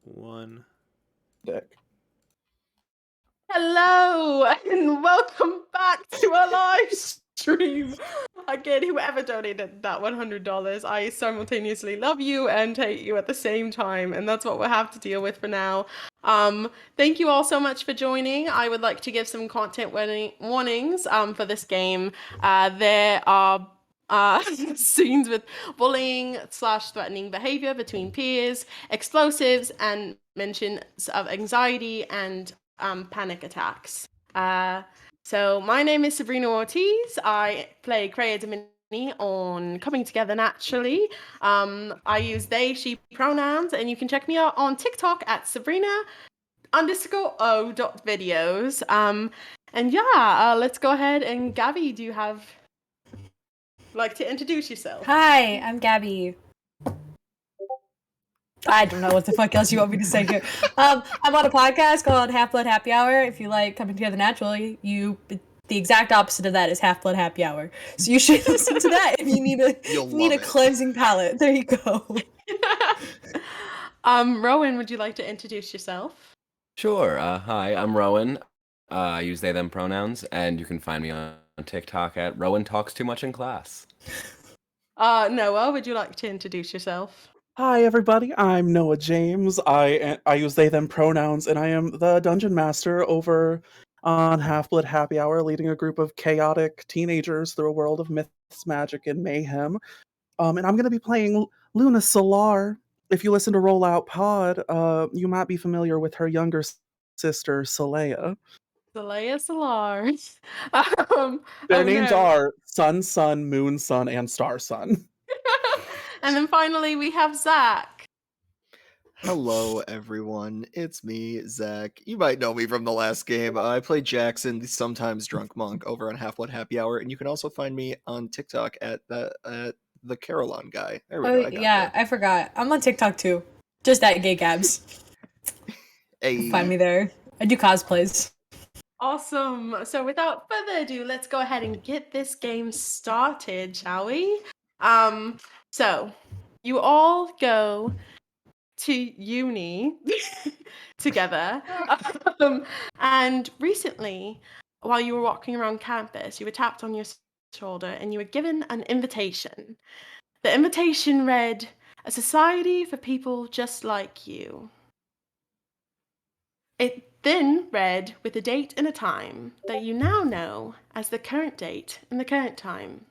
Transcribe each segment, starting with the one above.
One. Dick. Hello and welcome back to our live stream. Again, whoever donated that $100, I simultaneously love you and hate you at the same time, and that's what we'll have to deal with for now. Thank you all so much for joining. I would like to give some content warnings for this game. There are scenes with bullying / threatening behavior between peers, explosives, and mentions of anxiety and panic attacks. So my name is Sabrina Ortiz. I play Kreia Domini on Coming Together Naturally. I use they, she pronouns, and you can check me out on TikTok at Sabrina_o.videos. And yeah, let's go ahead and Gabby, do you have like to introduce yourself? Hi, I'm Gabby. I don't know what the fuck else you want me to say here. I'm on a podcast called Half Blood Happy Hour. If you like Coming Together Naturally, the exact opposite of that is Half Blood Happy Hour. So you should listen to that if you need a cleansing palate. There you go. Rowan, would you like to introduce yourself? Sure. Hi, I'm Rowan. I use they, them pronouns, and you can find me on TikTok at Rowan Talks Too Much in Class. Noah, would you like to introduce yourself? Hi, everybody. I'm Noah James. I use they, them pronouns, and I am the dungeon master over on Half-Blood Happy Hour, leading a group of chaotic teenagers through a world of myths, magic, and mayhem. And I'm going to be playing Luna Solar. If you listen to Rollout Pod, you might be familiar with her younger sister, Soleil. Soleil Solar. Their names are Sun, Sun, Moon, Sun, and Star Sun. And then finally we have Zach. Hello, everyone. It's me, Zach. You might know me from the last game. I play Jackson, the sometimes drunk monk, over on Half Blood Happy Hour, and you can also find me on TikTok at the Carolon guy. There we go. I forgot. I'm on TikTok too. Just at Gay Gabs. Hey. Find me there. I do cosplays. Awesome. So without further ado, let's go ahead and get this game started, shall we? So you all go to uni together. And recently, while you were walking around campus, you were tapped on your shoulder and you were given an invitation. The invitation read, "A society for people just like you." It then read with a date and a time that you now know as the current date and the current time.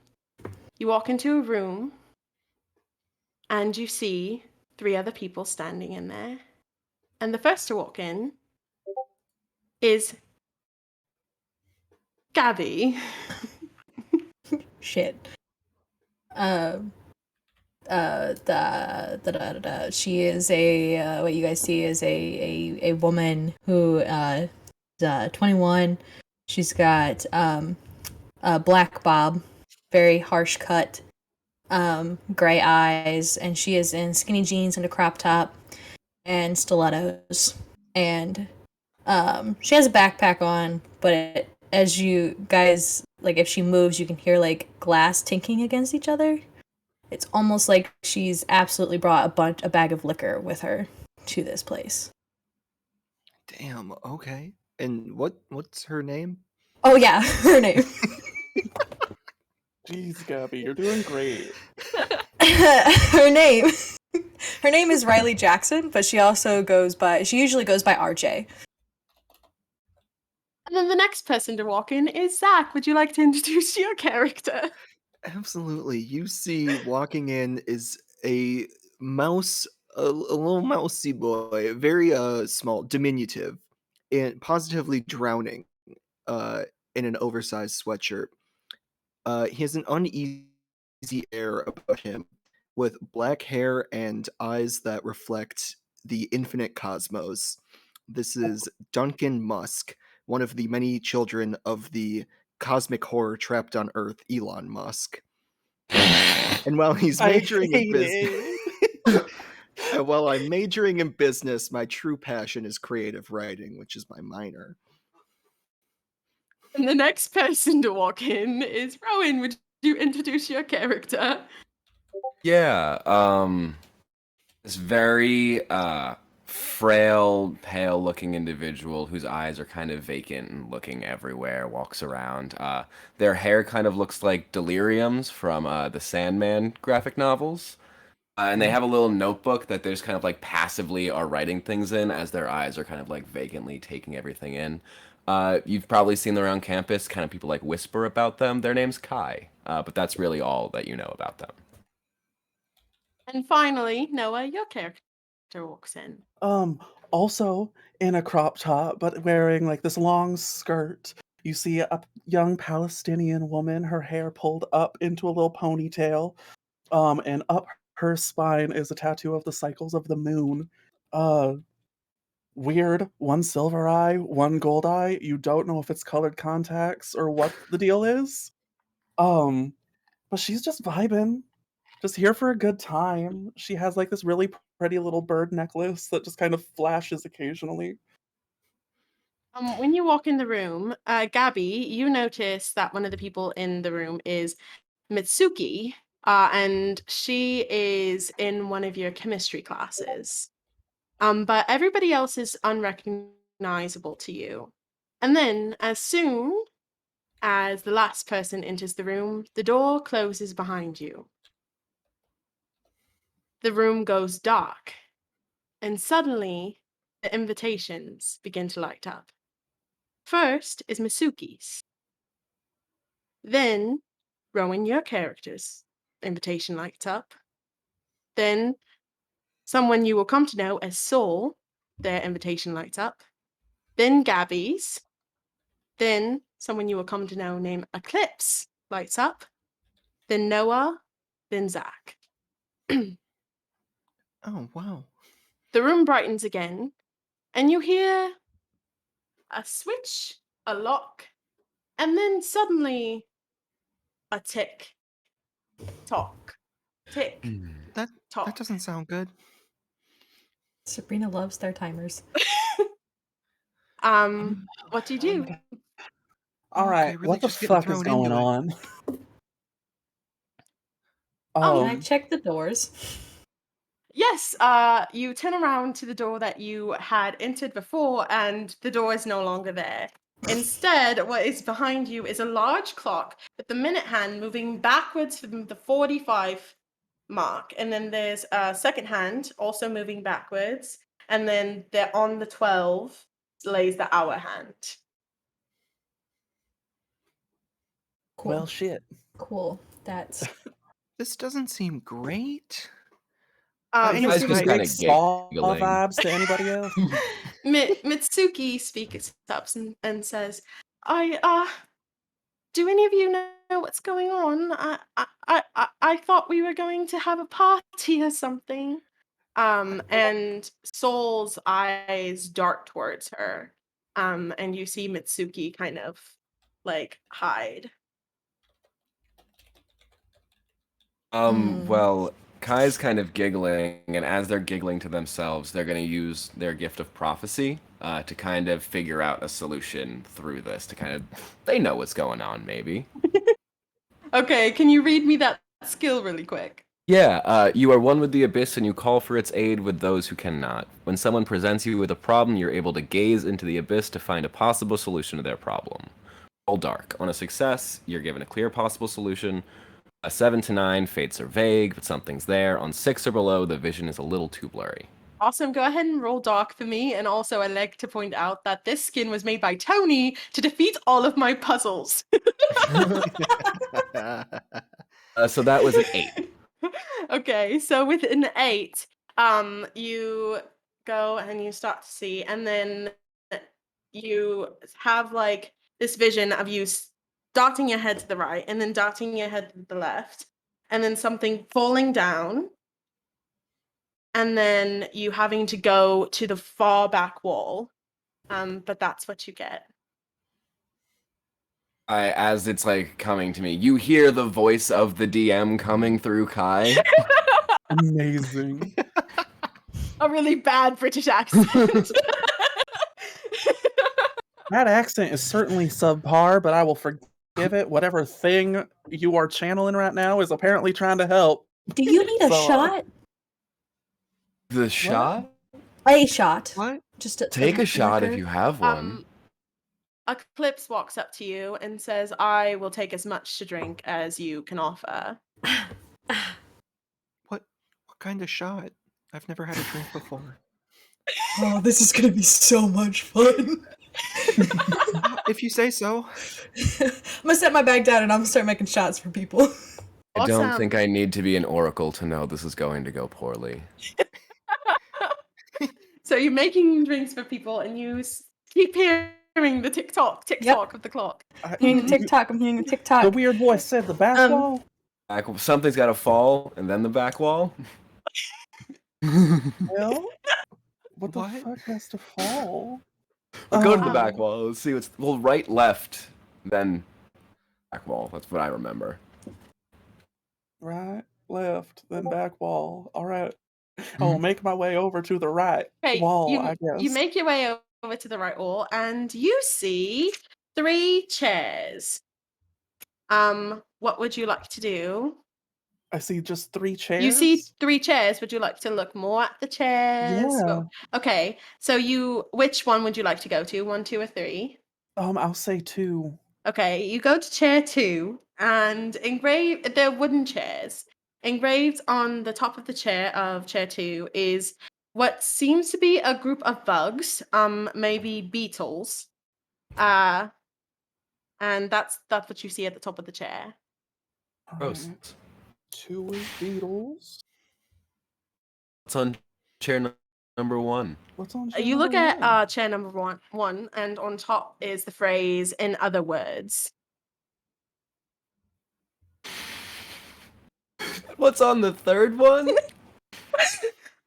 You walk into a room and you see 3 other people standing in there. And the first to walk in is Gabby. Shit. She is what you guys see is a woman who is 21. She's got a black bob, very harsh cut, gray eyes, and she is in skinny jeans and a crop top and stilettos. And she has a backpack on, but as you guys, like, if she moves, you can hear like glass tinking against each other. It's almost like she's absolutely brought a bag of liquor with her to this place. Damn, okay. And what's her name? Oh yeah, her name. Jeez, Gabby, you're doing great. Her name is Riley Jackson, but she usually goes by RJ. And then the next person to walk in is Zach. Would you like to introduce your character? Absolutely. You see walking in is a mouse, a little mousy boy, very small, diminutive, and positively drowning in an oversized sweatshirt. He has an uneasy air about him, with black hair and eyes that reflect the infinite cosmos. This is Duncan Musk, one of the many children of the cosmic horror trapped on Earth, Elon Musk. And while he's majoring in business, while I'm majoring in business, my true passion is creative writing, which is my minor. And the next person to walk in is Rowan. Would you introduce your character? Yeah. This very frail, pale-looking individual whose eyes are kind of vacant and looking everywhere, walks around. Their hair kind of looks like deliriums from the Sandman graphic novels. And they have a little notebook that there's kind of like passively are writing things in as their eyes are kind of like vacantly taking everything in. You've probably seen them around campus, kind of people like whisper about them. Their name's Kai, but that's really all that you know about them. And finally, Noah, your character walks in. Also in a crop top, but wearing like this long skirt. You see a young Palestinian woman, her hair pulled up into a little ponytail. And up her spine is a tattoo of the cycles of the moon. Uh, Weird, one silver eye, one gold eye. You don't know if it's colored contacts or what the deal is. Um, but she's just vibing, just here for a good time. She has like this really pretty little bird necklace that just kind of flashes occasionally. When you walk in the room, Gabby, you notice that one of the people in the room is Mitsuki, and she is in one of your chemistry classes. But everybody else is unrecognizable to you. And then, as soon as the last person enters the room, the door closes behind you. The room goes dark, and suddenly the invitations begin to light up. First is Misuki's. Then, Rowan, your character's invitation lights up. Then, someone you will come to know as Soul, their invitation lights up. Then Gabby's. Then someone you will come to know named Eclipse lights up. Then Noah. Then Zach. Oh, wow. The room brightens again, and you hear a switch, a lock, and then suddenly a tick, tock, tick, That tock. doesn't sound good. Sabrina loves their timers. What do you do? All Okay, right, really what the just getting fuck is thrown going into it. on? Can I Um, check the doors? Yes, you turn around to the door that you had entered before, and the door is no longer there. Instead, what is behind you is a large clock with the minute hand moving backwards from the 45 mark. And then there's a second hand also moving backwards. And then they're on the 12 lays the hour hand. Cool. well, shit. Cool. That's This doesn't seem great. Does Anyway, this Guys give just Kai, kind big of Saw giggling. vibes to anybody else? Mitsuki speaks up and says, do any of you know what's going on? I thought we were going to have a party or something. And Soul's eyes dart towards her. And you see Mitsuki kind of like hide. Well, Kai's kind of giggling, and as they're giggling to themselves, they're going to use their gift of prophecy to kind of figure out a solution through this. To kind of, they know what's going on, maybe. Okay, can you read me that skill really quick? Yeah, you are one with the abyss, and you call for its aid with those who cannot. When someone presents you with a problem, you're able to gaze into the abyss to find a possible solution to their problem. Roll dark. On a success, you're given a clear possible solution. A 7 to 9, fates are vague, but something's there. On 6 or below, the vision is a little too blurry. Awesome. Go ahead and roll dark for me. And also, I'd like to point out that this skin was made by Tony to defeat all of my puzzles. So that was an 8. Okay, so with an 8, you go and you start to see, and then you have like this vision of you darting your head to the right, and then darting your head to the left, and then something falling down, and then you having to go to the far back wall. But that's what you get. As it's like coming to me, you hear the voice of the DM coming through Kai. Amazing. A really bad British accent. That accent is certainly subpar, but I will forgive it. Whatever thing you are channeling right now is apparently trying to help. Do you need a So, shot? The shot? A shot. What? Just Take a shot if record. you have one. Eclipse walks up to you and says, "I will take as much to drink as you can offer." What kind of shot? I've never had a drink before. Oh, this is gonna be so much fun. If you say so. I'm gonna set my bag down and I'm gonna start making shots for people. I don't Awesome. think I need to be an oracle to know this is going to go poorly. So you're making drinks for people, and you keep hearing the tick tock of the clock. I- Hearing a TikTok, I'm hearing a the TikTok. weird voice said the back wall. Something's got to fall, and then the back wall. Well, what the What? fuck has to fall? We'll go to the Um, back wall. Let's see what's right, left, then back wall. That's what I remember. Right, left, then back wall. All right. I will make my way over to the right Okay, wall, I guess. you make your way over to the right wall, and you see 3 chairs. What would you like to do? I see just 3 chairs. You see 3 chairs. Would you like to look more at the chairs? Yeah. Well, okay, so which one would you like to go to? 1, 2, or 3? I'll say 2. Okay, you go to chair 2, and they're wooden chairs. Engraved on the top of the chair of chair 2 is what seems to be a group of bugs, maybe beetles. And that's what you see at the top of the chair. Gross. Alright. 2 is beetles. What's on chair number 1? What's on chair You look number at one? chair number one, and on top is the phrase "in other words." What's on the third one?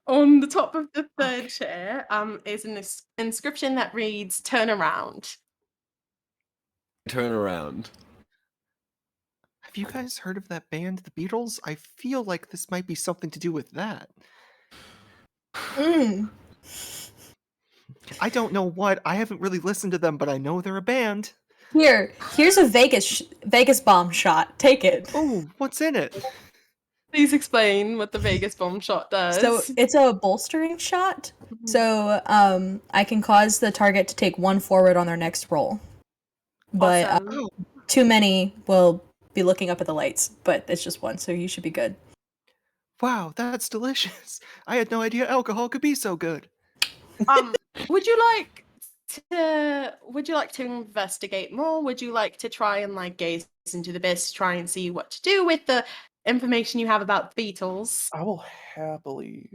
On the top of the third chair, is an inscription that reads "Turn around." Turn around. Have you guys heard of that band, the Beatles? I feel like this might be something to do with that. Mm. I don't know what. I haven't really listened to them, but I know they're a band. Here's a Vegas bomb shot. Take it. Oh, what's in it? Please explain what the Vegas bomb shot does. So it's a bolstering shot. Mhm. So I can cause the target to take 1 forward on their next roll. But Awesome. Oh, too many will be looking up at the lights. But it's just 1, so you should be good. wow, that's delicious. I had no idea alcohol could be so good. Would you like to investigate more? Would you like to try and gaze into the abyss, try and see what to do with the information you have about the Beatles? I will happily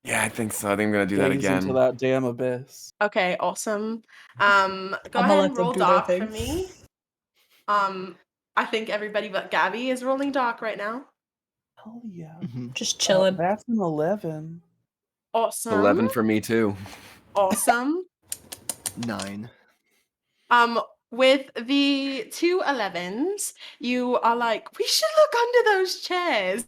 Yeah, I think so. I think I'm gonna do that gaze again. into that damn abyss. Okay, awesome. Go I'm ahead gonna let and them roll do their dark for thing. me. I think everybody but Gabby is rolling dark right now. Hell yeah. Mhm. Just chilling. That's an 11. Awesome. 11 for me too. Awesome. 9. With the 2 11s, you are like, we should look under those chairs.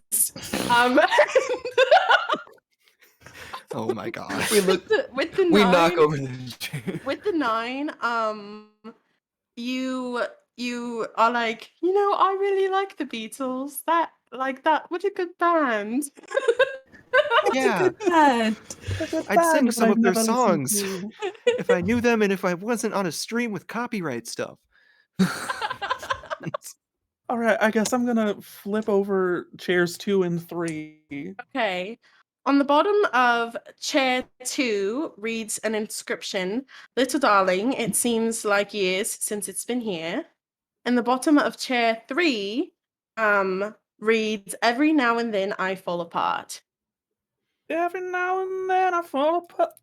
Oh my gosh. We look. with the 9, We knock over the chair. with the 9, you are like, I really like the Beatles. What a good band. Yeah, God. I'd sing some of their never listened songs to. if I knew them and if I wasn't on a stream with copyright stuff. All right, I guess I'm gonna flip over chairs 2 and 3. Okay. On the bottom of chair 2 reads an inscription, "Little darling, it seems like years since it's been here." And the bottom of chair 3 reads, "Every now and then I fall apart." Every now and then I fall apart.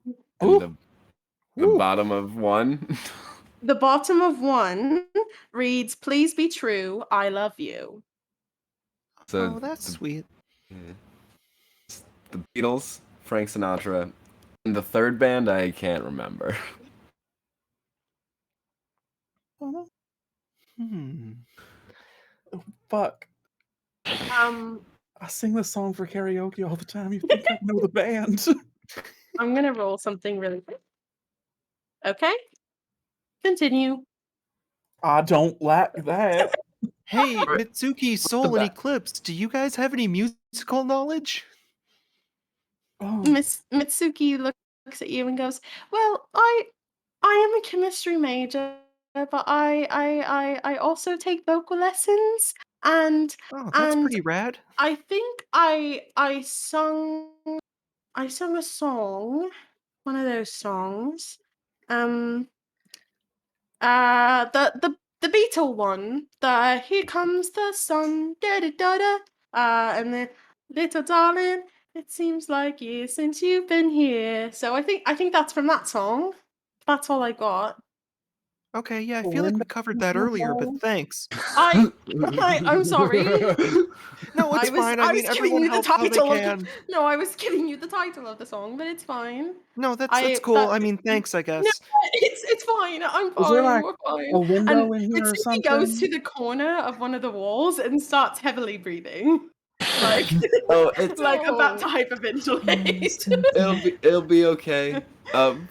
And Ooh, the ooh. bottom of 1. The bottom of 1 reads, "Please be true, I love you." So Oh, that's sweet. the Beatles, Frank Sinatra, and the third band I can't remember. Oh, Hmm. fuck. Um, I sing this song for karaoke all the time. You think I know the band? I'm gonna roll something really quick. Okay. Continue. I don't like that. Hey, Mitsuki, Soul, and that? Eclipse, do you guys have any musical knowledge? Oh, Miss Mitsuki looks at you and goes, "Well, I am a chemistry major, but I also take vocal lessons, and Oh, that's and pretty rad. I think I sung a song, one of those songs. Um, the Beatle one, the Here Comes the Sun, da da da da, and the Little Darling, it seems like years since you've been here. So I think that's from that song. That's all I got. Okay, yeah, I feel like Linda we covered that earlier, but thanks. I I'm sorry. No, it's fine. I I mean, was giving everyone you the helps how they title of the can. no, I was giving you the title of the song, but it's fine. No, that's I cool. that I mean, thanks, I No, guess. it's fine. I'm Is there fine. like We're a fine. And window in here or Mitsuki goes to something? the corner of one of the walls and starts heavily breathing, like Oh, it's like about to hyperventilate. it'll be okay. Um,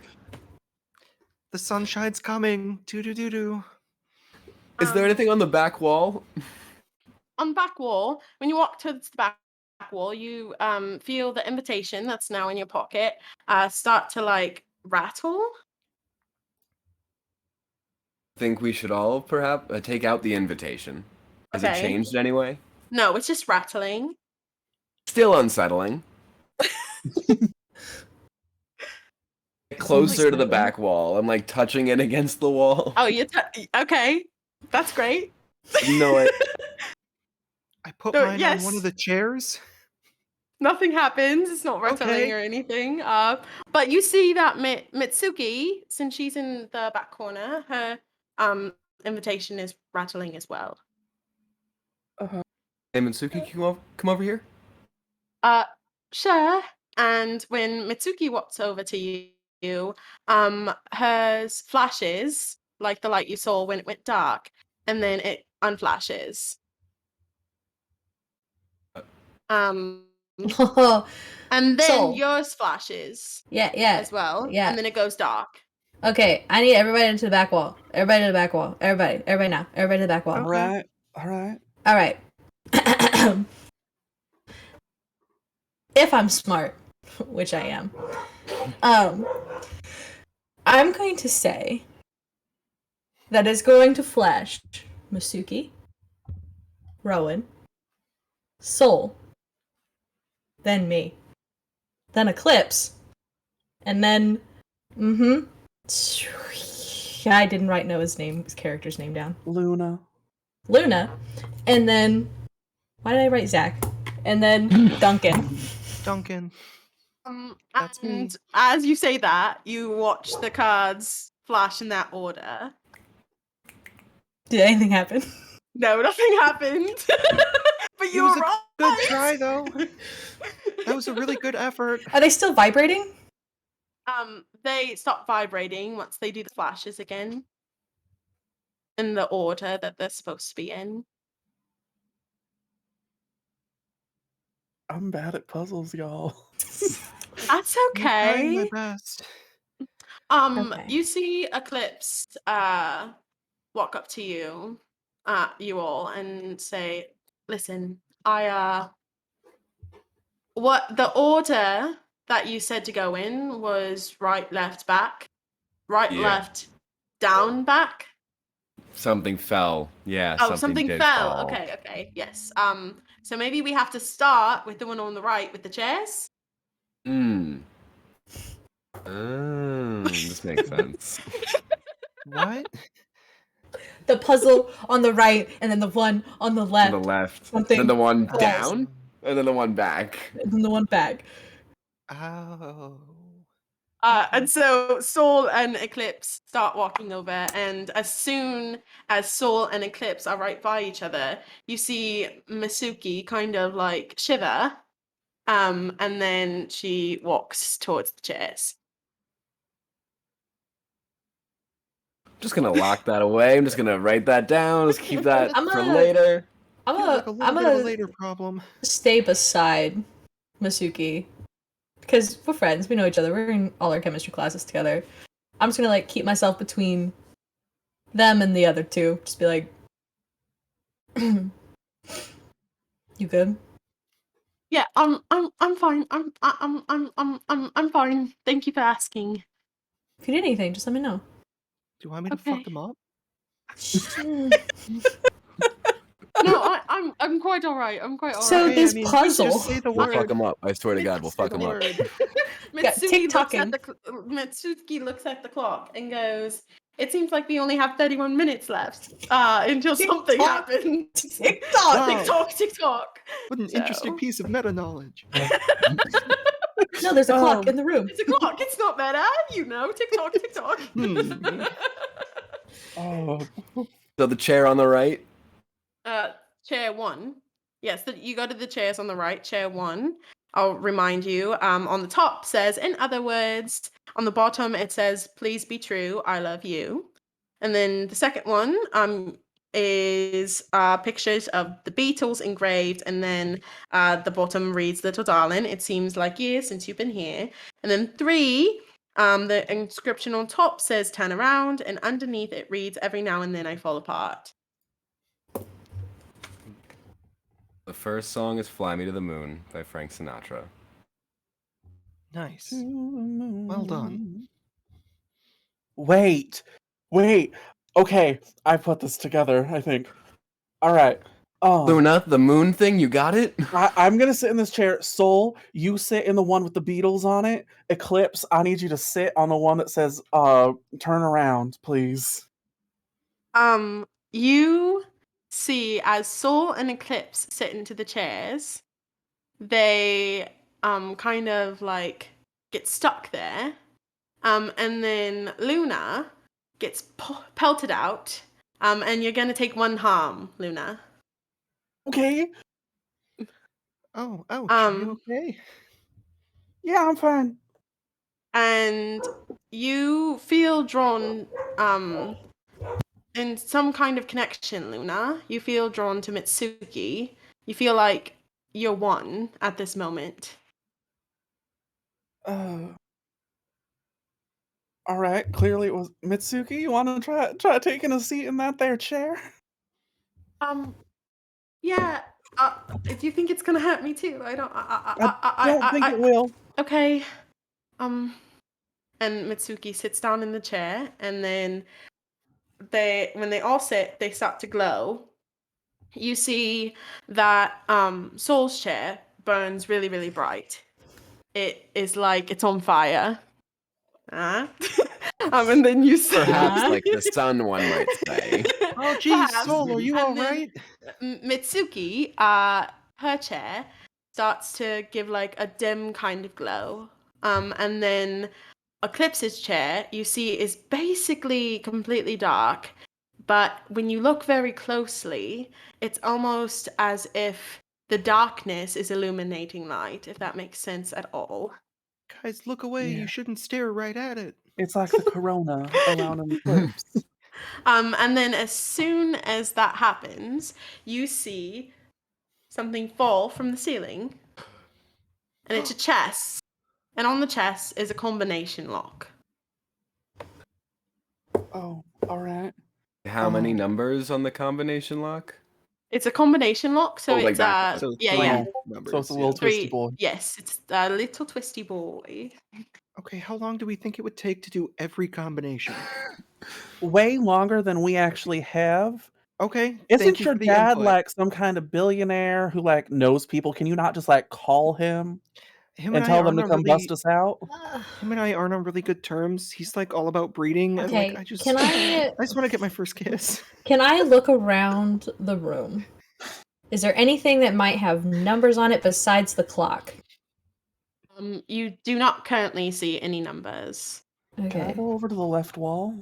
The sunshine's coming. Doo doo doo doo. is there um, anything on the back wall? on the back wall, when you walk towards the back wall, you feel the invitation that's now in your pocket start to like rattle. Think we should all perhaps take out the invitation. Has it Okay. changed anyway? No, it's just rattling. Still unsettling. Closer to the Unsettling. back wall. I'm like touching it against the wall. Oh, okay. That's great. No, I put So mine on one of yes, the chairs. nothing happens. It's not rattling Okay. or anything. But you see that Mitsuki, since she's in the back corner, her invitation is rattling as well. Uh-huh. hey Mitsuki, come over here. Uh, sure. And when Mitsuki walks over to you, hers flashes like the light you saw when it went dark, and then it unflashes. Um, and then Soul. yours flashes Yeah, as well, yeah. and then it goes dark. Okay, I need everybody into the back wall. Everybody to the back wall. Everybody now. Everybody to the back wall. All Okay. right. All right. All right. If I'm smart, which I am, um, I'm going to say that it's going to flash Masuki, Rowan, Soul, then me, then Eclipse, and then, I didn't write Noah's name, his character's name down. Luna. Luna, and then, why did I write Zach? And then Duncan. Duncan. That's me. And as you say that, you watch the cards flash in that order. Did anything happen? No, nothing happened. But It you was were a right. good try, though. That was a really good effort. Are they still vibrating? They stop vibrating once they do the flashes again. In the order that they're supposed to be in. I'm bad at puzzles, y'all. That's I'm trying my okay. best. Okay. You see Eclipse walk up to you, you all, and say, "Listen, what the order that you said to go in was right, left, back, right, Yeah. left, down, back. Something fell. Yeah, Oh, something something did fell. fall. Okay, yes. So maybe we have to start with the one on the right with the chairs. Hmm. This makes sense. What? The puzzle on the right, and then the one on the On left. the left. Something Then the one falls. down. And then the one back. And then the one back. Oh. And so Saul and Eclipse start walking over, and as soon as Saul and Eclipse are right by each other, you see Masuki kind of like shiver, and then she walks towards the chairs. Just gonna lock that away. I'm just gonna write that down. Just keep that I'm for gonna- later. I'm Feels like a little I'm bit of a gonna later problem. stay beside Masuki because we're friends. We know each other. We're in all our chemistry classes together. I'm just gonna like keep myself between them and the other two. Just be like, "You good?" Yeah, I'm fine. I'm fine. Thank you for asking. If you need anything, just let me know. Do you want me to fuck Okay. him up? No, I'm quite all right. I'm quite all So right. Okay, I this mean, puzzle. just say the We'll fuck word. him up. I swear to God, we'll Say fuck the him up. word. Got Mitsuki looks at tick-tocking. Mitsuki looks at the clock and goes, "It seems like we only have 31 minutes left. Until something Tick-tock. happens. Tick-tock. Tick Wow, tock, tick tock." what an interesting piece of meta knowledge. No, there's a clock Um, in the room. It's a clock. It's not better, you know. Tick tock, tick tock. Hmm. oh, So the chair on the right. Chair one. Yes, you go to the chairs on the right. Chair one. I'll remind you. On the top says, in other words. On the bottom it says, "Please be true. I love you." And then the second one is pictures of the Beatles engraved, and then the bottom reads, "Little darling, it seems like years since you've been here." And then three. The inscription on top says, "Turn around," and underneath it reads, "Every now and then I fall apart." The first song is "Fly Me to the Moon" by Frank Sinatra. Nice. Well done. Wait. Okay, I put this together, I think. All right. Luna, the moon thing, you got it? I'm gonna sit in this chair. Soul, you sit in the one with the Beatles on it. Eclipse, I need you to sit on the one that says turn around, please. You see as Saul and Eclipse sit into the chairs, they kind of like get stuck there. And then Luna gets pelted out. And you're gonna take one harm, Luna. Okay. Oh, ouch. Are you okay? Yeah, I'm fine. And you feel drawn in some kind of connection, Luna. You feel drawn to Mitsuki. You feel like you're one at this moment. All right. Clearly, it was Mitsuki. You want to try taking a seat in that there chair? Yeah. Do you think it's gonna hurt me too? I don't. I don't think it will. Okay. And Mitsuki sits down in the chair, and then when they all sit, they start to glow. You see that Soul's chair burns really, really bright. It is like it's on fire. And then you see Perhaps like the sun, one might say. Oh, geez, Perhaps. Soul, are you And all then right? Mitsuki, her chair starts to give like a dim kind of glow. And then Eclipse's chair, you see, is basically completely dark. But when you look very closely, it's almost as if the darkness is illuminating light, if that makes sense at all. Guys, look away. Yeah. You shouldn't stare right at it. It's like the corona around an eclipse. And then as soon as that happens, you see something fall from the ceiling. And it's a chest. And on the chest is a combination lock. Oh, all right. How many numbers on the combination lock? It's a combination lock, so Oh, like it's that. So yeah, three yeah. numbers. So it's a little yeah. twisty boy. Yes, it's a little twisty boy. Okay, how long do we think it would take to do every combination? Way longer than we actually have. Okay, thank Isn't you your for the dad input. like some kind of billionaire who like knows people? Can you not just like call him Him and and I tell them aren't to on come bust really us out? him and I aren't on really good terms. He's like all about breeding, and like Okay, I just can I I just want to get my first kiss. can I look around the room? Is there anything that might have numbers on it besides the clock? You do not currently see any numbers. Can I Okay. go over to the left wall?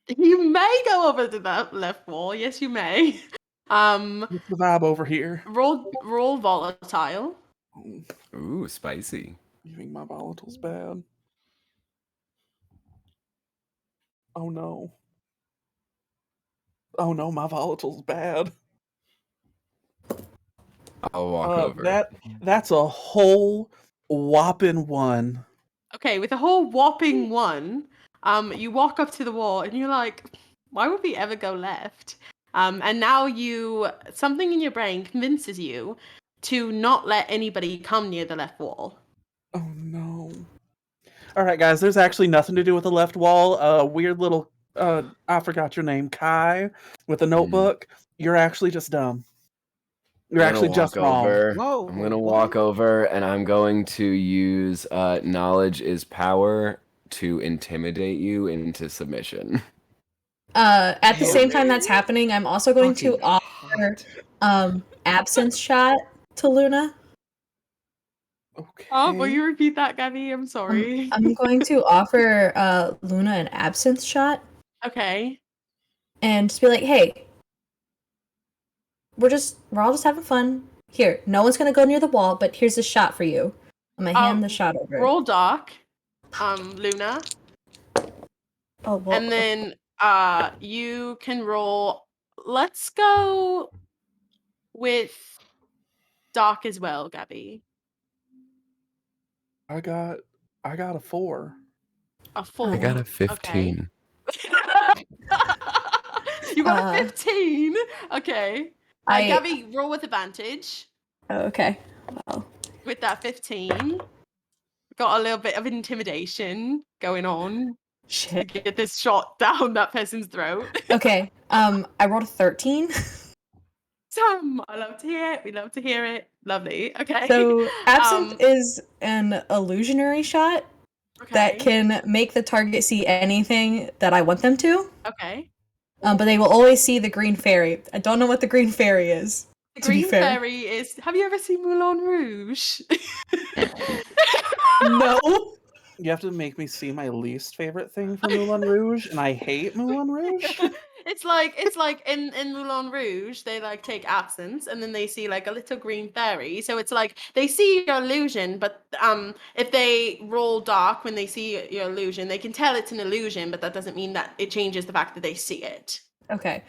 You may go over to the left wall. Yes, you may. What's the vibe over here? Roll volatile. Ooh, spicy. You think my volatile's bad? Oh no. Oh no, my volatile's bad. I'll walk over. That's a whole whopping 1. Okay, with a whole whopping 1, you walk up to the wall and you're like, why would we ever go left? And now something in your brain convinces you to not let anybody come near the left wall. Oh no. Alright, guys, there's actually nothing to do with the left wall. Weird little, I forgot your name, Kai, with a notebook. You're actually just dumb. You're I'm gonna actually just walk wrong. over. Whoa, I'm gonna what? walk over and I'm going to use knowledge is power to intimidate you into submission. At the Damn. same time that's happening, I'm also going to Fucking offer hot. absence shot to Luna. Okay. Oh, will you repeat that, Gabby? I'm sorry. I'm going to offer Luna an absence shot Okay. and just be like, hey, we're all just having fun. Here, no one's gonna go near the wall, but here's a shot for you. I'm gonna hand the shot over. Roll dark, Luna, Oh well. and then you can roll. Let's go with dark as well, Gabby. I got a 4. A 4. I got a Okay. 15. You got a 15. Okay. Gabby, roll with advantage. Okay. Well. With that 15, got a little bit of intimidation going on to Shit. get this shot down that person's throat. Okay. I rolled a 13. Sam, I love to hear it. We love to hear it. Lovely. Okay. So absent is an illusionary shot that Okay. can make the target see anything that I want them to. Okay. But they will always see the green fairy. I don't know what the green fairy is. The to be green fair. fairy is. Have you ever seen Moulin Rouge? No. You have to make me see my least favorite thing from Moulin Rouge, and I hate Moulin Rouge. It's like in Moulin Rouge, they like take absence and then they see like a little green fairy. So it's like they see your illusion, but if they roll dark when they see your illusion, they can tell it's an illusion, but that doesn't mean that it changes the fact that they see it. Okay.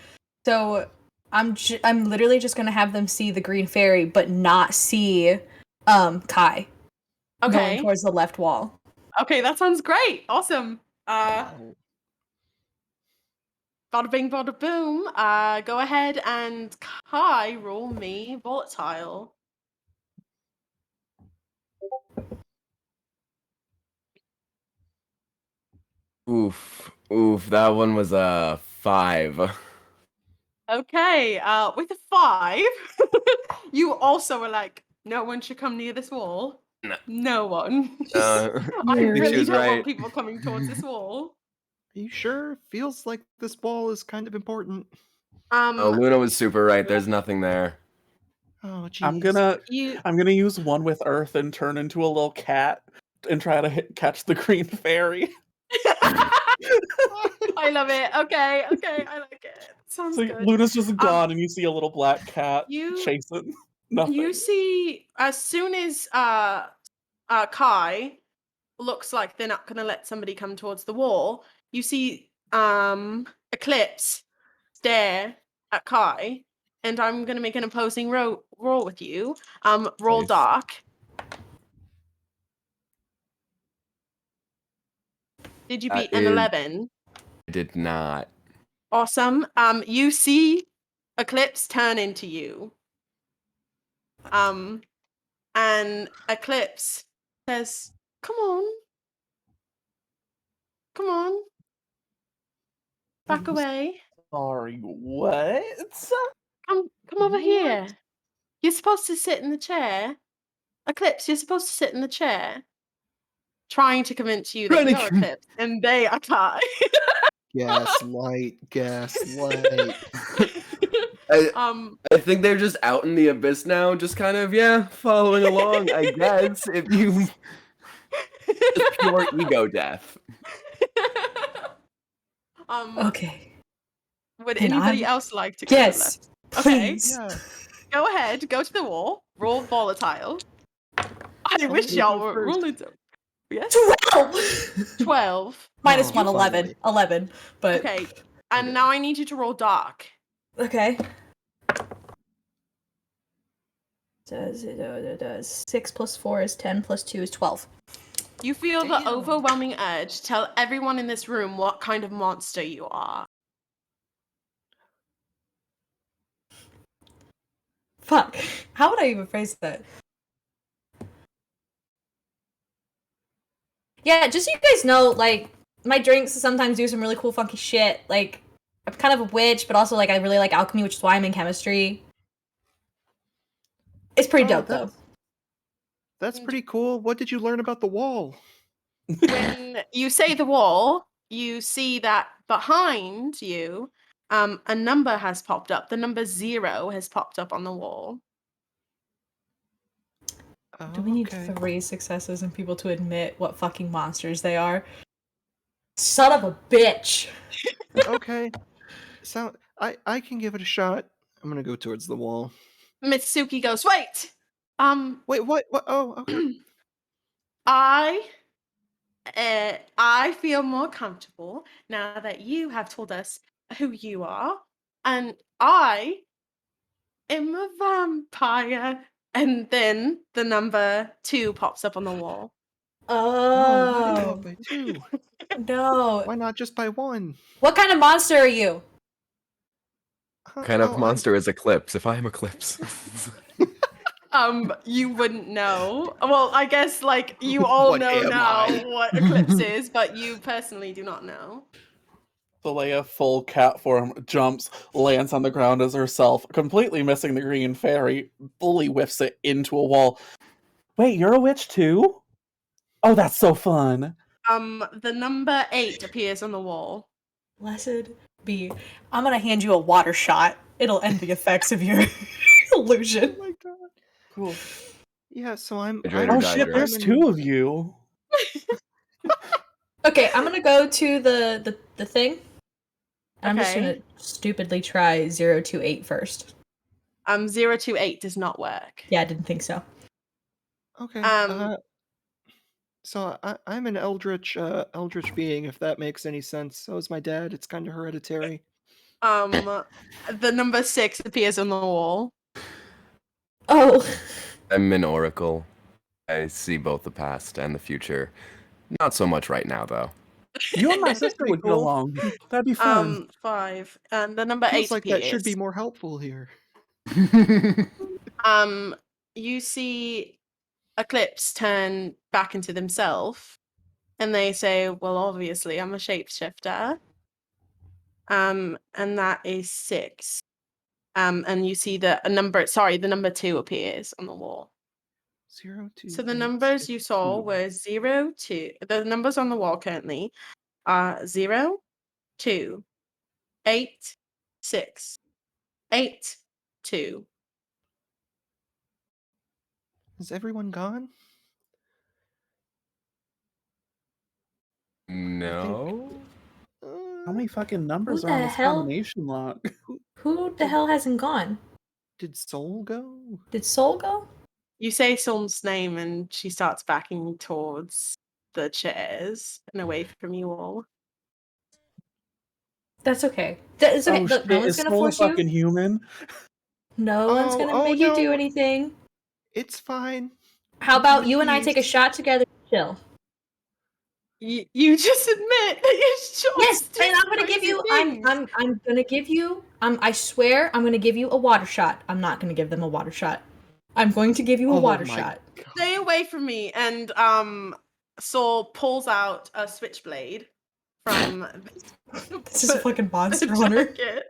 So I'm literally just gonna have them see the green fairy, but not see Kai going Okay. towards the left wall. Okay, that sounds great. Awesome. Bada bing, bada boom. Go ahead and Kai roll me volatile. Oof. That one was a 5. Okay, with a 5, you also were like, no one should come near this wall. No one. I I think she really was don't right. want people coming towards this wall. Are you sure? Feels like this ball is kind of important. Oh, Luna was super right. There's nothing there. Oh, jeez. I'm gonna use one with Earth and turn into a little cat and try to catch the green fairy. I love it. Okay, I like it. Sounds So good. Luna's just gone, and you see a little black cat chasing. Nothing. You see, as soon as Kai looks like they're not gonna let somebody come towards the wall, you see Eclipse stare at Kai, and I'm gonna make an opposing roll with you. Roll Nice. dark. Did you beat an 11? I did not. Awesome. You see Eclipse turn into you. And Eclipse says, "Come on. Come on. Back I'm away. Sorry, what? Come over What? here. You're supposed to sit in the chair. Eclipse, you're supposed to sit in the chair." Trying to convince you that you're Eclipse, and they are Kai. Gaslight. I think they're just out in the abyss now, just kind of, following along, I guess, if you... Just pure ego death. Okay. Would And anybody I'm- else like to go Yes, to the left? Okay, please. Yeah. go ahead, go to the wall, roll volatile. I wish you y'all go were first. rolling to... Yes? 12! 12. Minus Oh, 1, 11. finally. 11. But Okay, and Okay. now I need you to roll dark. okay. Does 6 plus 4 is 10 plus 2 is 12. You feel the Damn. overwhelming urge to tell everyone in this room what kind of monster you are. Fuck. How would I even phrase that? Yeah, just so you guys know, like, my drinks sometimes do some really cool, funky shit. Like, I'm kind of a witch, but also, like, I really like alchemy, which is why I'm in chemistry. It's pretty Oh, dope, though. that's pretty cool. What did you learn about the wall? When you say the wall, you see that behind you, a number has popped up. The number 0 has popped up on the wall. Do we Oh, need okay. 3 successes and people to admit what fucking monsters they are? Son of a bitch! Okay. So I can give it a shot. I'm gonna go towards the wall. Mitsuki goes, wait! Um, Wait, what? What? Oh, okay. I I feel more comfortable now that you have told us who you are, and I am a vampire. And then the number 2 pops up on the wall. Oh, why do you go up Oh, by 2? no. Why not just by 1? What kind of monster are you? Huh? Kind of Oh, monster is Eclipse. If I am Eclipse. You wouldn't know. Well, I guess like you all What know am now I? what Eclipse is, but you personally do not know. Leia, full cat form, jumps, lands on the ground as herself, completely missing the green fairy, fully whiffs it into a wall. Wait, you're a witch too? Oh, that's so fun. The number 8 appears on the wall. Blessed be. I'm gonna hand you a water shot. It'll end the effects of your Oh illusion. my god. Cool. Yeah, so I'm Hydrate or Oh I'm shit, dihydrate? there's I'm 2 in of you. Okay, I'm gonna go to the thing. And I'm just gonna Okay. stupidly try 028 first. 028 does not work. Yeah, I didn't think so. okay. Um, So I'm an eldritch being, if that makes any sense. So is my dad. It's kind of hereditary. the number 6 appears on the wall. Oh, I'm an oracle. I see both the past and the future. Not so much right now, though. You and my That's sister pretty would get cool. along. That'd be fun. 5, and the number Feels 8 like that should be appears. more helpful here. You see Eclipse turn back into themselves, and they say, "Well, obviously, I'm a shapeshifter." And that is 6. And you see that the number 2 appears on the wall. 0, So 2, the 8, numbers 6, you saw 2. were 0, 2. The numbers on the wall currently are 0, 2, 8, 6, 8, 2. Is everyone gone? I think. No? How many fucking who numbers are on the this hell? combination lock? Who the Did hell hasn't gone? did Soul go? Did Soul go? You say Sun's name, and she starts backing towards the chairs and away from you all. That's okay. It's okay. Oh Look, no shit, one's is gonna Soul a force you. fucking human? No one's Oh, gonna oh make you do no, anything. it's fine. How I can about be you and I take a pleased. shot together? Chill. You just admit that your Yes, shots do and I'm gonna give crazy you. things. I'm gonna give you. I swear, I'm gonna give you a water shot. I'm not gonna give them a water shot. I'm going to give you a Oh water my shot. Stay god. away from me. And Saul pulls out a switchblade from This is a fucking the monster hunter. jacket.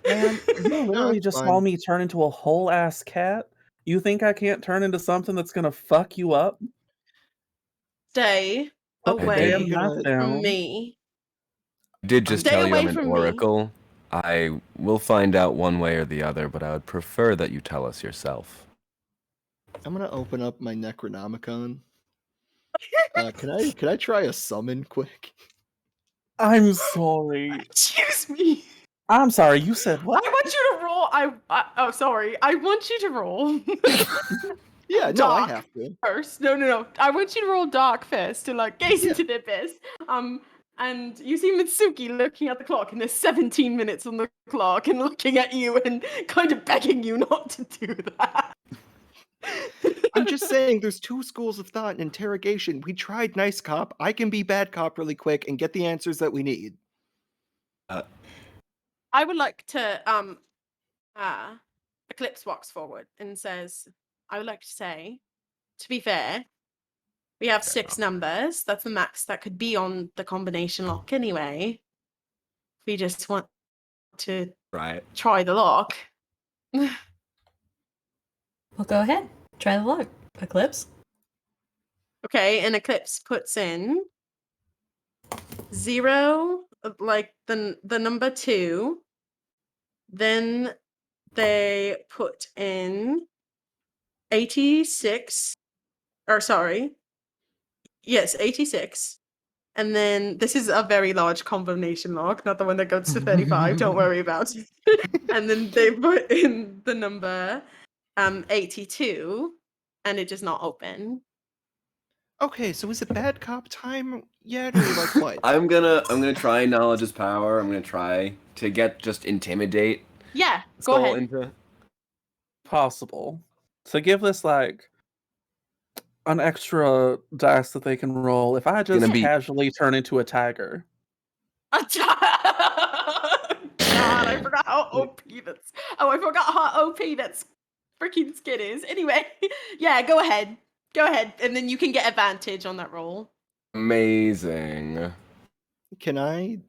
Man, you No, literally it's just saw fine. me turn into a whole ass cat. You think I can't turn into something that's gonna fuck you up? Stay Put the I did. damn away knife Gonna. from down. me. Did I'm just Stay tell you I'm away an from me. oracle. I will find out one way or the other, but I would prefer that you tell us yourself. I'm gonna open up my Necronomicon. Can I try a summon quick? I'm sorry. Excuse me. I'm sorry, you said I what? want you to roll. Oh, sorry. I want you to roll Yeah, no, I dark have to. first. No. I want you to roll dark first to like gaze Yeah. into the abyss. And you see Mitsuki looking at the clock, and there's 17 minutes on the clock, and looking at you and kind of begging you not to do that. I'm just saying there's 2 schools of thought in interrogation. We tried nice cop. I can be bad cop really quick and get the answers that we need. Uh, I would like to uh Eclipse walks forward and says, I would like to say, to be fair, we have 6 numbers. That's the max that could be on the combination lock anyway. We just want to Right. try the lock. Well, go ahead. Try the lock. Eclipse. Okay, and Eclipse puts in 0, like the number 2. Then they put in 86, or sorry, yes, 86. And then this is a very large combination lock, not the one that goes to 35. Don't worry about it. And then they put in the number 82, and it does not open. Okay, so is it bad cop time yet, or like what? I'm gonna try knowledge is power. I'm gonna try to get just intimidate Yeah, go Soul ahead. into. Possible. So give this like an extra dice that they can roll. If I just Gonna be- casually turn into a tiger. God, I forgot how OP that's. Oh, I forgot how OP that's freaking skin is. Anyway, yeah, go ahead. Go ahead, and then you can get advantage on that roll. Amazing. Can I?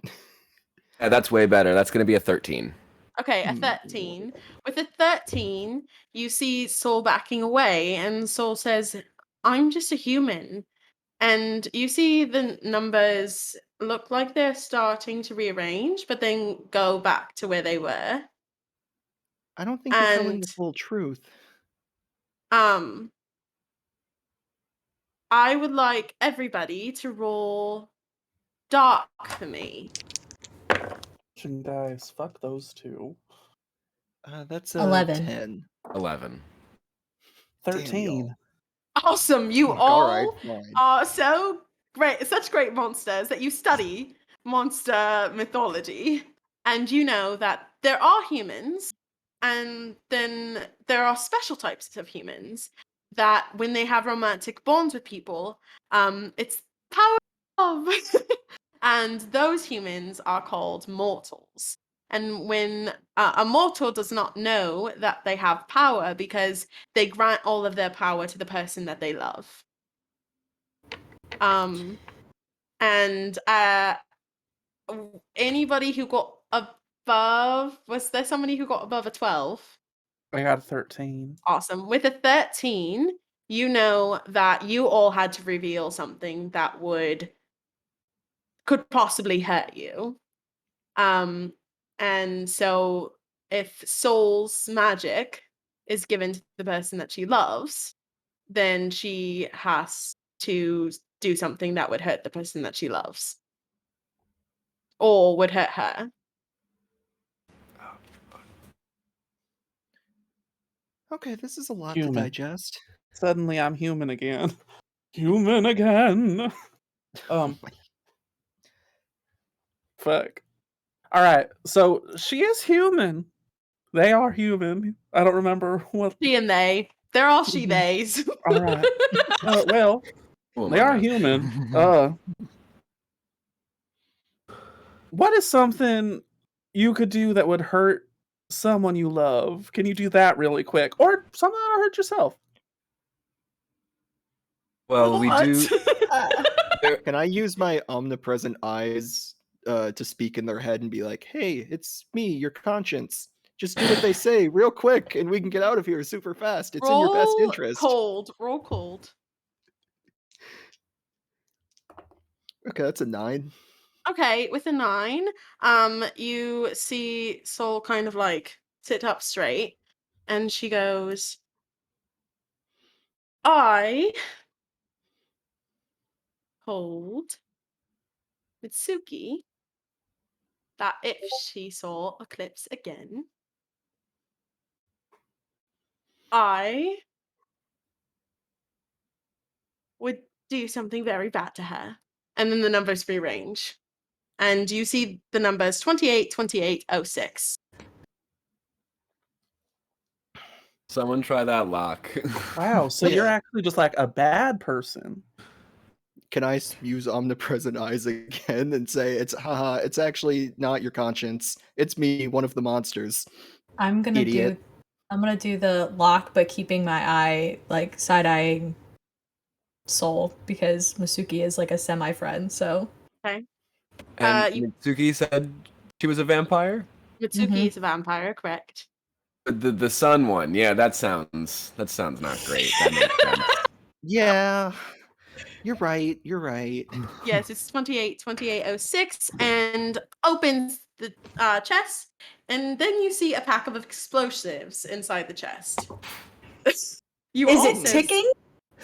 Yeah, that's way better. That's gonna be a 13. Okay, a 13. With a 13, you see Soul backing away, and Soul says, I'm just a human. And you see the numbers look like they're starting to rearrange, but then go back to where they were. I don't think you're telling And the full truth. I would like everybody to roll dark for me. Pushing dice. Fuck those two. That's a 11. 10. 11. 13. Awesome. You All right, all fine. are so great, such great monsters that you study monster mythology. And you know that there are humans, and then there are special types of humans that when they have romantic bonds with people, it's power of love. And those humans are called mortals. And when a mortal does not know that they have power because they grant all of their power to the person that they love. And anybody who got above, was there somebody who got above a 12? I got a 13. Awesome. With a 13, you know that you all had to reveal something that could possibly hurt you. And so if Soul's magic is given to the person that she loves, then she has to do something that would hurt the person that she loves or would hurt her. Okay, this is a lot to Human. digest. Suddenly I'm human again. Human again. Fuck. All right. So she is human. They are human. I don't remember what. She and they. They're all she theys. All right. Well, Who am they I are now? human. What is something you could do that would hurt someone you love? Can you do that really quick, or something that'll hurt yourself? Well, we do. Can I use my omnipresent eyes to speak in their head and be like, hey, it's me, your conscience. Just do what they say real quick and we can get out of here super fast. It's in your best Roll interest. cold. Roll cold. Okay, that's a 9. Okay, with a 9, you see Soul kind of like sit up straight, and she goes, I told Mitsuki that if she saw Eclipse again, I would do something very bad to her. And then the numbers rearrange. And you see the numbers 28, 28, 06. Someone try that lock. Wow. So you're actually just like a bad person. Can I use omnipresent eyes again and say it's haha, it's actually not your conscience. It's me, one of the monsters. I'm gonna Idiot. do I'm gonna do the lock, but keeping my eye like side-eyeing Soul because Masuki is like a semi-friend. So Okay. And You Mitsuki said she was a vampire? Mitsuki is a vampire, correct? The sun one, yeah, that sounds not great. That makes sense. Yeah. You're right. You're right. Yes, it's 2806 and opens the chest, and then you see a pack of explosives inside the chest. You is it also ticking?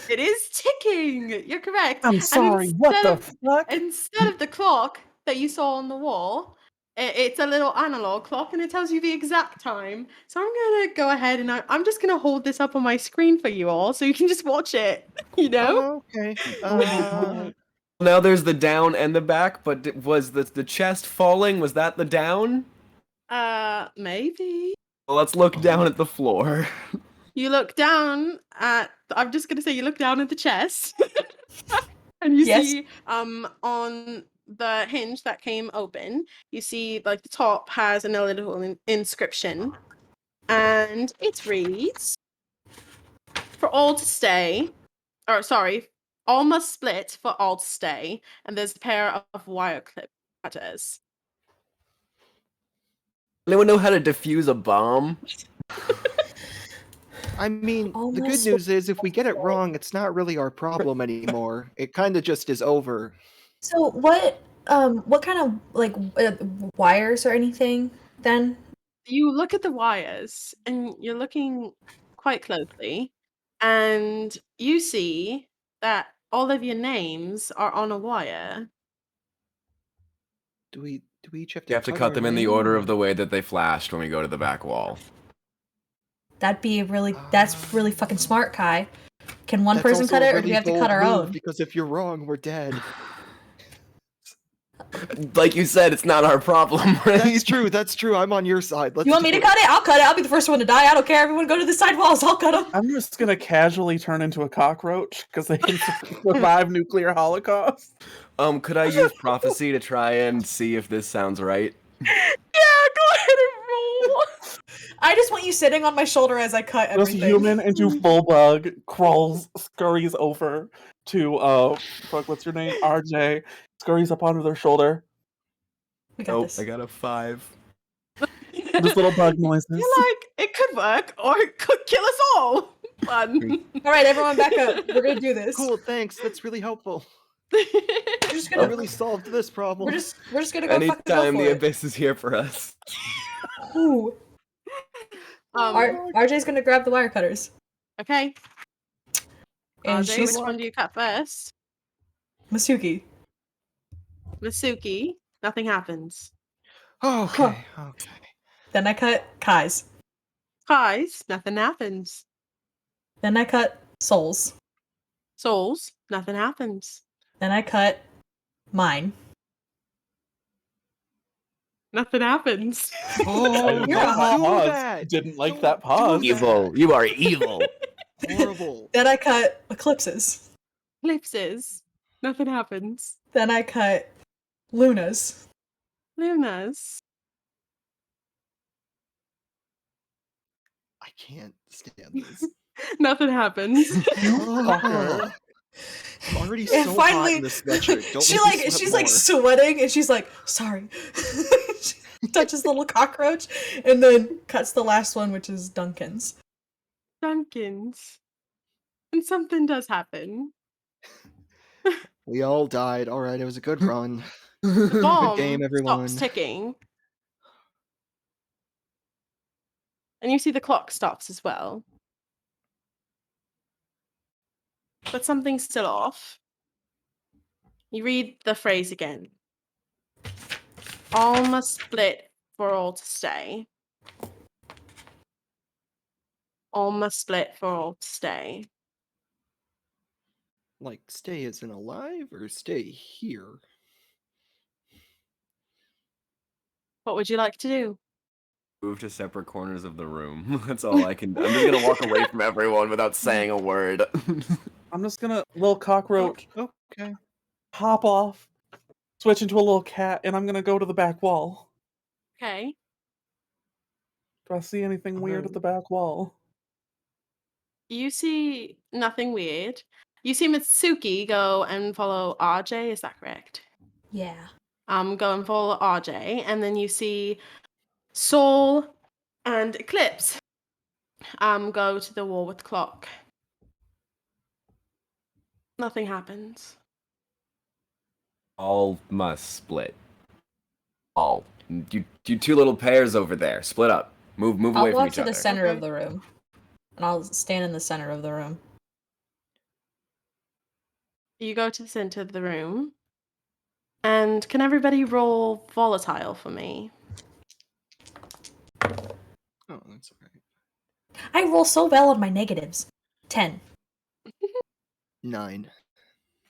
It is ticking. You're correct. I'm And sorry, what the fuck? instead of the clock that you saw on the wall, it's a little analog clock, and it tells you the exact time. So I'm gonna go ahead and I'm just gonna hold this up on my screen for you all, so you can just watch it. You know? Oh, okay. Oh my god. Now there's the down and the back, but was the chest falling? Was that the down? Maybe. Well, let's look down at the floor. You look down at. I'm just gonna say you look down at the chest, and you Yes. see on the hinge that came open, you see like the top has another little inscription, and it reads, "For all to stay," or sorry, "All must split for all to stay," and there's a pair of wire clip cutters. Anyone know how to defuse a bomb? I mean, the good Almost news is if we get it wrong, it's not really our problem anymore. It kind of just is over. So what kind of like wires or anything then? You look at the wires, and you're looking quite closely, and you see that all of your names are on a wire. Do we each have You to have to cut cut our them in the name, order or- of the way that they flashed when we go to the back wall. That's really fucking smart, Kai. Can one That's person also cut a it, or do really we have to cut bold our move, own? because if you're wrong, we're dead. Like you said, it's not our problem, right? That's true. That's true. I'm on your side. Let's You want me do to it. cut it? I'll cut it. I'll be the first one to die. I don't care. Everyone go to the side walls. I'll cut them. I'm just gonna casually turn into a cockroach because they can survive nuclear holocaust. Could I use prophecy to try and see if this sounds right? Yeah, go ahead and roll. I just want you sitting on my shoulder as I cut This everything. human into full bug scurries over to fuck, what's your name? RJ. Scurries up onto their shoulder. We got Nope, this. I got a 5. Just little bug noises. You're like, it could work, or it could kill us all. Fun. All right, everyone, back up. We're gonna do this. Cool. Thanks. That's really helpful. We're just That gonna. really solved this problem. We're just gonna go fucking go Anytime for the it. abyss is here for us. Ooh. RJ's gonna grab the wire cutters, Okay. and RJ, she's which one do you cut first? Masuki. Masuki. Nothing happens. Okay. Okay. Then I cut Kai's. Kai's. Nothing happens. Then I cut Soul's. Soul's. Nothing happens. Then I cut mine. Nothing happens. Oh, You're a don't do pause. that. Didn't like Don't that do pause. that. Evil. You are evil. Horrible. Then I cut Eclipse's. Ellipses. Nothing happens. Then I cut Luna's. Luna's. I can't stand this. Nothing happens. Ugh. I'm already And so hot finally, in this sweatshirt. Don't she make me like sweat she's more. like sweating, and she's like, "Sorry." She touches the little cockroach, and then cuts the last one, which is Duncan's. Duncan's. And something does happen. We all died. All right, it was a good run. The bomb game, everyone. stops ticking. And you see the clock stops as well. But something's still off. You read the phrase again. All must split for all to stay. All must split for all to stay. Like, stay as in alive or stay here? What would you like to do? Move to separate corners of the room. That's all I can do. I'm just gonna walk away from everyone without saying a word. I'm just gonna little cockroach Okay. hop off, switch into a little cat, and I'm gonna go to the back wall. Okay. Do I see anything weird at Alright. the back wall? You see nothing weird. You see Mitsuki go and follow RJ, is that correct? Yeah. Go and follow RJ, and then you see Soul and Eclipse go to the wall with the clock. Nothing happens. All must split. All. You two little pairs over there. Split up. Move I'll away from walk each to the other. center of Okay. the room. And I'll stand in the center of the room. You go to the center of the room, and can everybody roll volatile for me? Oh, that's alright. I roll so well on my negatives. 10. 9.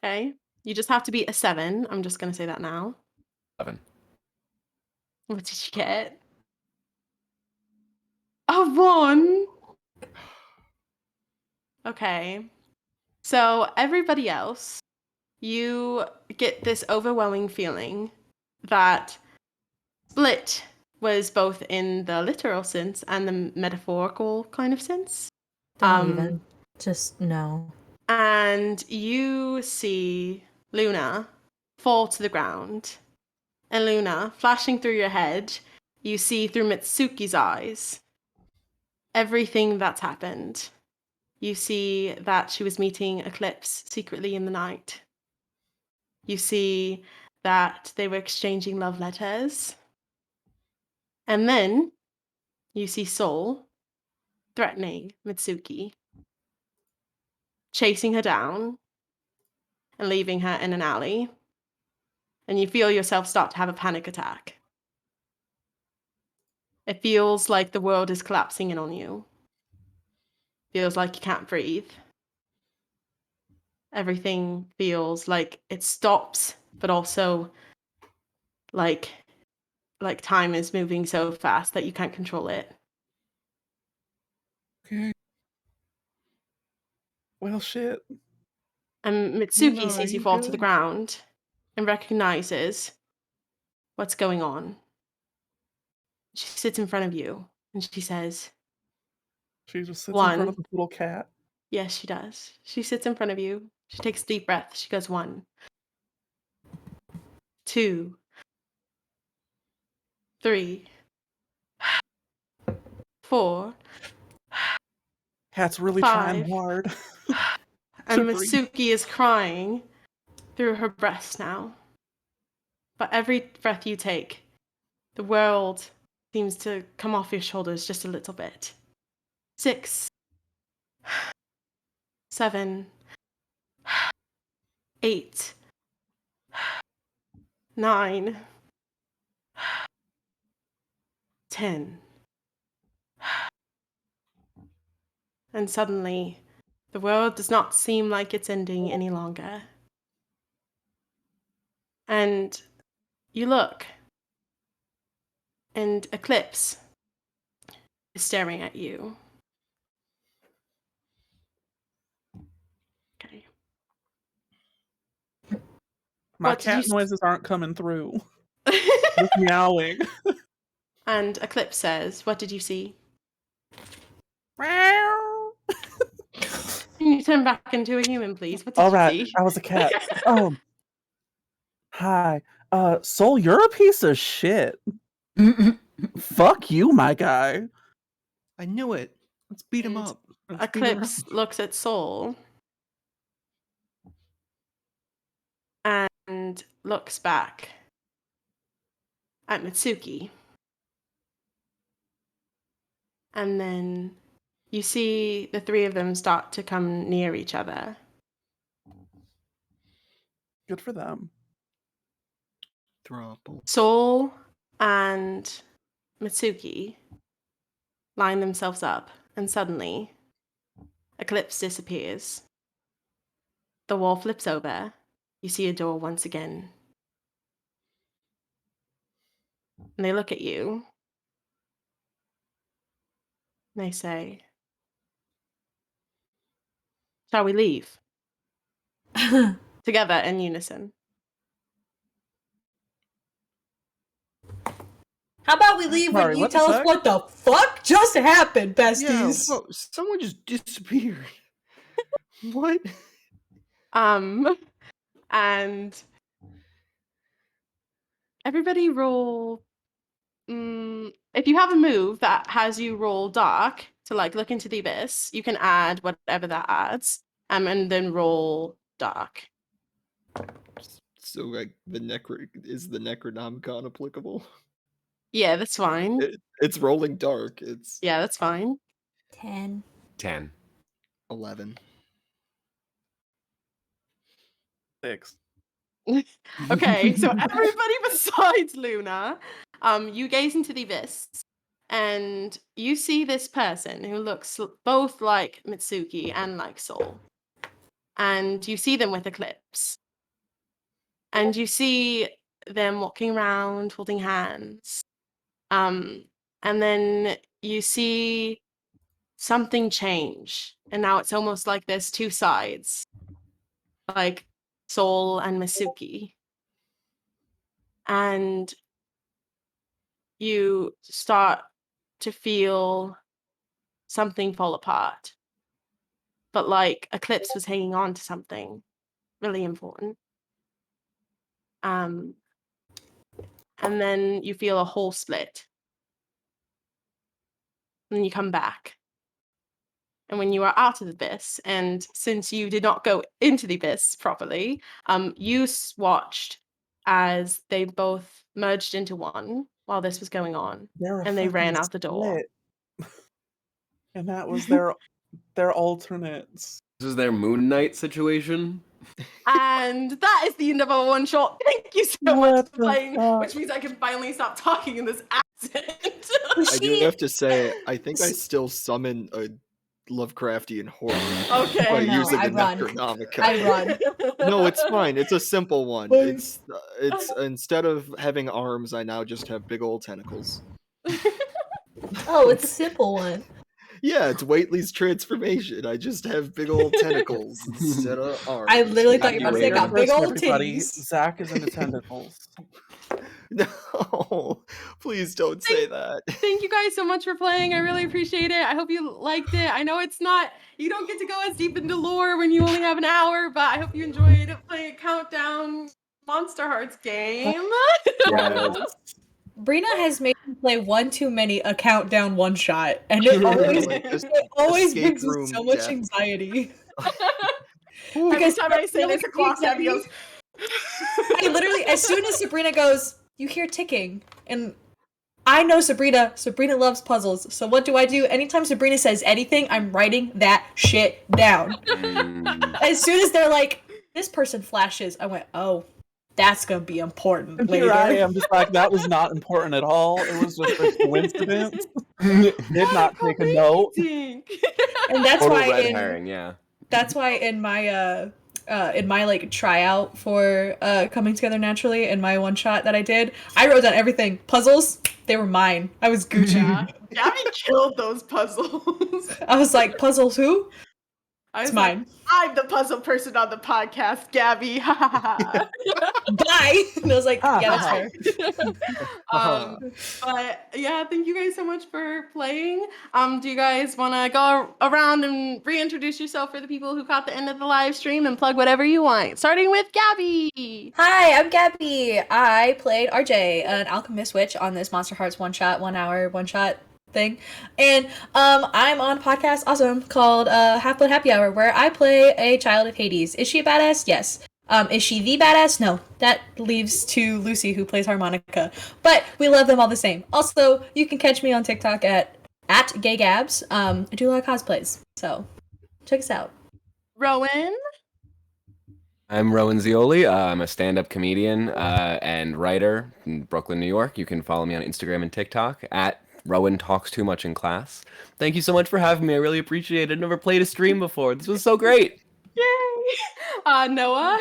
Okay. You just have to beat a 7. I'm just gonna say that now. 11. What did you get? A 1. Okay. So everybody else, you get this overwhelming feeling that split was both in the literal sense and the metaphorical kind of sense. Don't even. Just no. And you see Luna fall to the ground. And Luna, flashing through your head, you see through Mitsuki's eyes everything that's happened. You see that she was meeting Eclipse secretly in the night. You see that they were exchanging love letters. And then you see Soul threatening Mitsuki, chasing her down and leaving her in an alley. And you feel yourself start to have a panic attack. It feels like the world is collapsing in on you. Feels like you can't breathe. Everything feels like it stops, but also like time is moving so fast that you can't control it. Okay. Well, shit. And Mitsuki Luna, are sees you you fall to the good? ground and recognizes what's going on. She sits in front of you and she says, She just sits in front of 1. the little cat. Yes, she does. She sits in front of you. She takes a deep breath. She goes, 1, 2, 3, 4, Cat's really trying 5. hard to And breathe. Mitsuki is crying through her breath now. But every breath you take, the world seems to come off your shoulders just a little bit. 6, 7, 8, 9, 10. And suddenly, the world does not seem like it's ending any longer. And you look, and Eclipse is staring at you. Okay. My What did you cat noises aren't coming through. Just meowing. And Eclipse says, what did you see? Meow. Can you turn back into a human, please? What did All you right, see? I was a cat. Hi. Soul, you're a piece of shit. Fuck you, my guy. I knew it. Let's beat him And up. Let's beat around. Eclipse looks at Soul and looks back at Mitsuki. And then you see the three of them start to come near each other. Good for them. Throuple. Soul and Mitsuki line themselves up, and suddenly Eclipse disappears. The wall flips over. You see a door once again. And they look at you. And they say, shall we leave? Together in unison. How about we leave Sorry, when you what the tell us fuck? what the fuck just happened, Yeah, besties? whoa, someone just disappeared. What? And everybody roll. If you have a move that has you roll dark to like look into the abyss, you can add whatever that adds, and then roll dark. So like the Necronomicon applicable? Yeah, that's fine. It's rolling dark. It's Yeah, that's fine. 10. 10. 11. 6. Okay, so everybody besides Luna, you gaze into the abyss, and you see this person who looks both like Mitsuki and like Soul, and you see them with Eclipse, and you see them walking around holding hands, and then you see something change, and now it's almost like there's two sides, like Soul and Mitsuki, and you start to feel something fall apart. But like Eclipse was hanging on to something really important. And then you feel a hole split. And you come back. And when you are out of the abyss, and since you did not go into the abyss properly, you watched as they both merged into one while this was going on. They're a And they ran fucking out the door. split. And that was their alternates. This is their Moon Knight situation. And that is the end of our one shot. Thank you so much What for the playing, fuck? which means I can finally stop talking in this accent. I do have to say, I think I still summon a Lovecraftian horror Okay. by Oh no, using I the run. Necronomicon. I run. No, it's fine. It's a simple one. Please. It's instead of having arms, I now just have big old tentacles. Oh, it's a simple one. Yeah, it's Whately's transformation. I just have big old tentacles instead of arms. I literally thought you were Happy about to say I got big First, old everybody, titties. Zach is into tentacles. No, please don't say that. Thank you guys so much for playing. I really appreciate it. I hope you liked it. I know it's not, you don't get to go as deep into lore when you only have an hour, but I hope you enjoyed playing a countdown Monster Hearts game. Yes. Brina has made me play one too many a countdown one shot, and it always Like this it always escape brings me room so much death. anxiety. Every Because time I say really this, a clock Gabby goes. I literally, as soon as Sabrina goes, you hear ticking, and I know Sabrina. Sabrina loves puzzles. So what do? Anytime Sabrina says anything, I'm writing that shit down. As soon as they're like, this person flashes, I went, oh, that's gonna be important And later. here I am, just like, that was not important at all. It was just a coincidence. Did not take a note. And that's Total why red herring, yeah. that's why in my like tryout for Coming Together Naturally in my one shot that I did, I wrote down everything. Puzzles, they were mine. I was Gucci. Yeah. Gabby killed those puzzles. I was like, puzzles who? I It's was like, mine. I'm the puzzle person on the podcast, Gabby. Bye. And I was like, yeah, that's fair. But yeah, thank you guys so much for playing. Do you guys want to go around and reintroduce yourself for the people who caught the end of the live stream and plug whatever you want? Starting with Gabby. Hi, I'm Gabby. I played RJ, an alchemist witch on this Monster Hearts one shot, 1 hour one shot thing. And I'm on a podcast awesome called Half Blood Happy Hour, where I play a child of Hades. Is she a badass? Yes. Is she the badass? No. That leaves to Lucy, who plays harmonica. But we love them all the same. Also, you can catch me on TikTok at gaygabs. I do a lot of cosplays, so check us out. Rowan. I'm Rowan Zioli. I'm a stand-up comedian and writer in Brooklyn, New York. You can follow me on Instagram and TikTok at Rowan Talks Too Much in Class. Thank you so much for having me. I really appreciate it. I've never played a stream before. This was so great. Yay! Noah.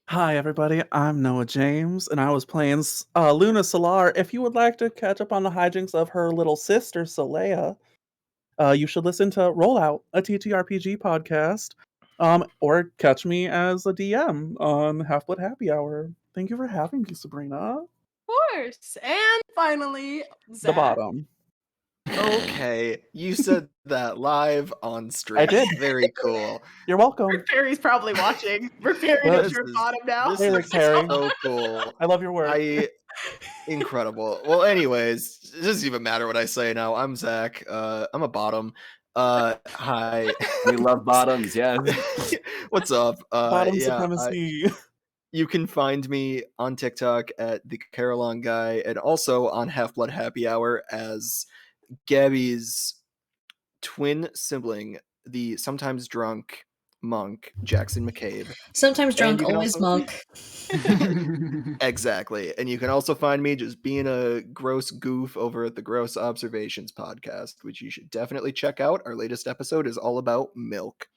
Hi, everybody. I'm Noah James, and I was playing Luna Solar. If you would like to catch up on the hijinks of her little sister, Solea, you should listen to Rollout, a TTRPG podcast, or catch me as a DM on Half Blood Happy Hour. Thank you for having me, Sabrina. Of course. And finally, The Zach. bottom. Okay, you said that live on stream. I did. Very cool. You're welcome. Rick Perry's probably watching. Rick Perry Well, knows you're at bottom now. This Hey, is Rick Perry. so cool. I love your work. Incredible. Well, anyways, it doesn't even matter what I say now. I'm Zach. I'm a bottom. Hi. We love bottoms, yes. What's up? Bottom Yeah, supremacy. you can find me on TikTok at the Carolon Guy and also on Half Blood Happy Hour as Gabby's twin sibling, the sometimes drunk monk Jackson McCabe. Sometimes And drunk, you can always also- monk. Exactly. And you can also find me just being a gross goof over at the Gross Observations podcast, which you should definitely check out. Our latest episode is all about milk.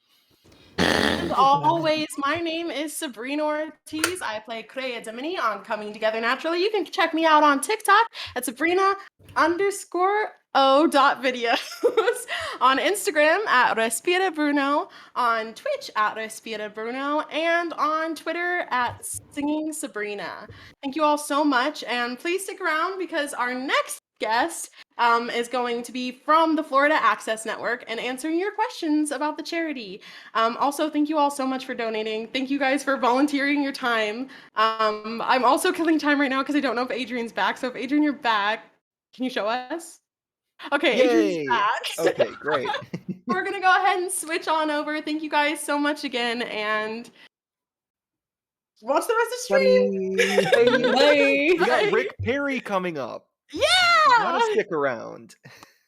As always, my name is Sabrina Ortiz. I play Crea Dimini on Coming Together Naturally. You can check me out on TikTok at Sabrina_o.videos, on Instagram at Respira Bruno, on Twitch at Respira Bruno, and on Twitter at Singing Sabrina. Thank you all so much, and please stick around because our next guest is going to be from the Florida Access Network and answering your questions about the charity. Also, thank you all so much for donating. Thank you guys for volunteering your time. I'm also killing time right now because I don't know if Adrian's back. So if Adrian, you're back, can you show us? Okay, Adrian's Yay! back. Okay, great. We're gonna go ahead and switch on over. Thank you guys so much again, and watch the rest of the stream. Buddy. We Bye. got Rick Perry coming up. Yeah. You gotta stick around.